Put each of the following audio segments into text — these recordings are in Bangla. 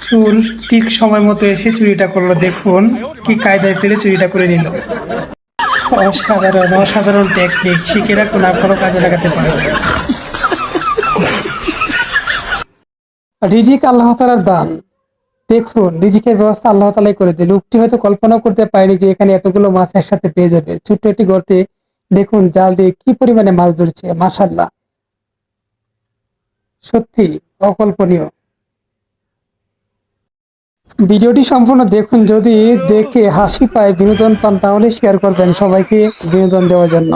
চুল ঠিক সময় মতো এসে চুরিটা করলো, দেখুন কি কায়দায় ফেলে চুরিটা করে নিল। অসাধারণ অসাধারণ টেকনিক, শিখে রাখুন, আপনারও কাজে লাগাতে পারেন। রিজিক আল্লাহ তাআলার দান, দেখুন রিজিকের ব্যবস্থা আল্লাহ তাআলাই করে দিল। লোকটি হয়তো কল্পনা করতে পারেনি যে এখানে এতগুলো মাছ একসাথে পেয়ে যাবে। ছোট্ট একটি গর্তে দেখুন জাল দিয়ে কি পরিমাণে মাছ ধরছে, মাশাআল্লাহ, সত্যি অকল্পনীয়। ভিডিওটি সম্পূর্ণ দেখুন, যদি দেখে হাসি পায়, বিনোদন পান, তাহলে শেয়ার করবেন সবাইকে বিনোদন দেওয়ার জন্য।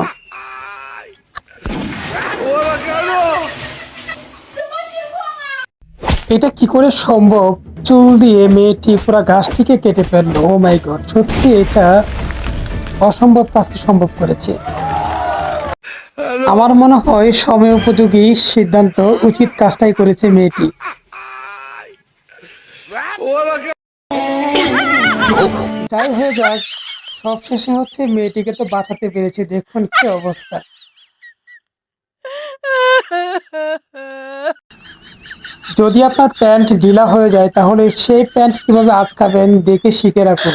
এটা কি করে সম্ভব? চুল দিয়ে মেয়েটি পুরো গাছটিকে কেটে ফেললো। ও মাই গড, সত্যি এটা অসম্ভব কাজকে সম্ভব করেছে। আমার মনে হয় সময় উপযোগী সিদ্ধান্ত, উচিত কাজটাই করেছে মেয়েটি। যাই হয়ে যাক, সবশেষে হচ্ছে মেয়েটিকে তো বাঁচাতে পেরেছে। দেখুন কি অবস্থা। যদি আপনার প্যান্ট ঢিলা হয়ে যায়, তাহলে সেই প্যান্ট কিভাবে আটকাবেন দেখে শিখে রাখুন।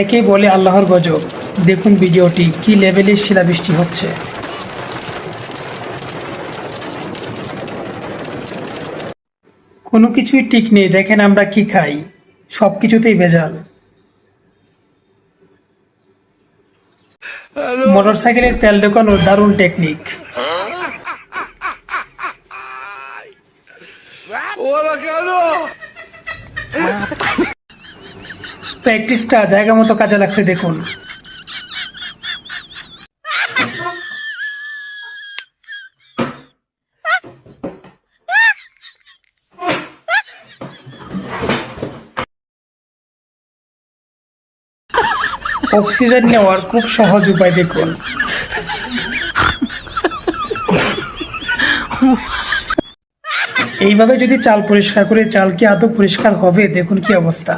একে বলে আল্লাহর গজব। দেখুন ভিডিওটি, কি লেভেলের শিলাবৃষ্টি হচ্ছে। কোনো কিছুই ঠিক নেই, দেখেন আমরা কি খাই, সবকিছুতেই ভেজাল। মোটরসাইকেলের তেল ঢোকানোর দারুণ টেকনিক। প্র্যাকটিসটা জায়গা মতো কাজে লাগছে, দেখুন। অক্সিজেন নেওয়ার খুব সহজ উপায়, দেখুন। এইভাবে যদি চাল পরিষ্কার করে, চাল কি আদৌ পরিষ্কার হবে? দেখুন কি অবস্থা।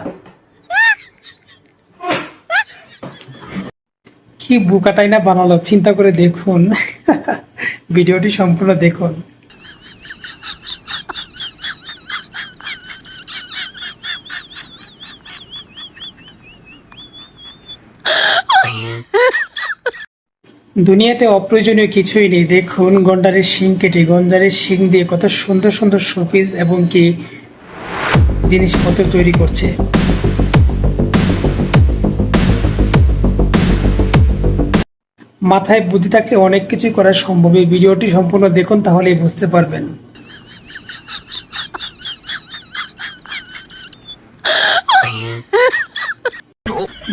কি বুকাটাই না বানালো, চিন্তা করে দেখুন। ভিডিওটি সম্পূর্ণ দেখুন। দুনিয়াতে অপ্রয়োজনীয় কিছুই নেই। দেখুন গন্ডারের শিং কেটে, গন্ডারের শিং দিয়ে কত সুন্দর সুন্দর শোপিস এবং কি জিনিসপত্র তৈরি করছে। মাথায় বুদ্ধি থাকলে অনেক কিছুই করা সম্ভব। এই ভিডিওটি সম্পূর্ণ দেখুন, তাহলেই বুঝতে পারবেন।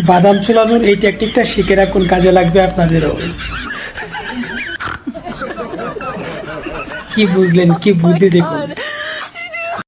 বাদাম চুলানোর এই টেকনিকটা শিখে রাখুন, কাজে লাগবে আপনাদেরও। কি বুঝলেন? কি বুদ্ধি দেখুন।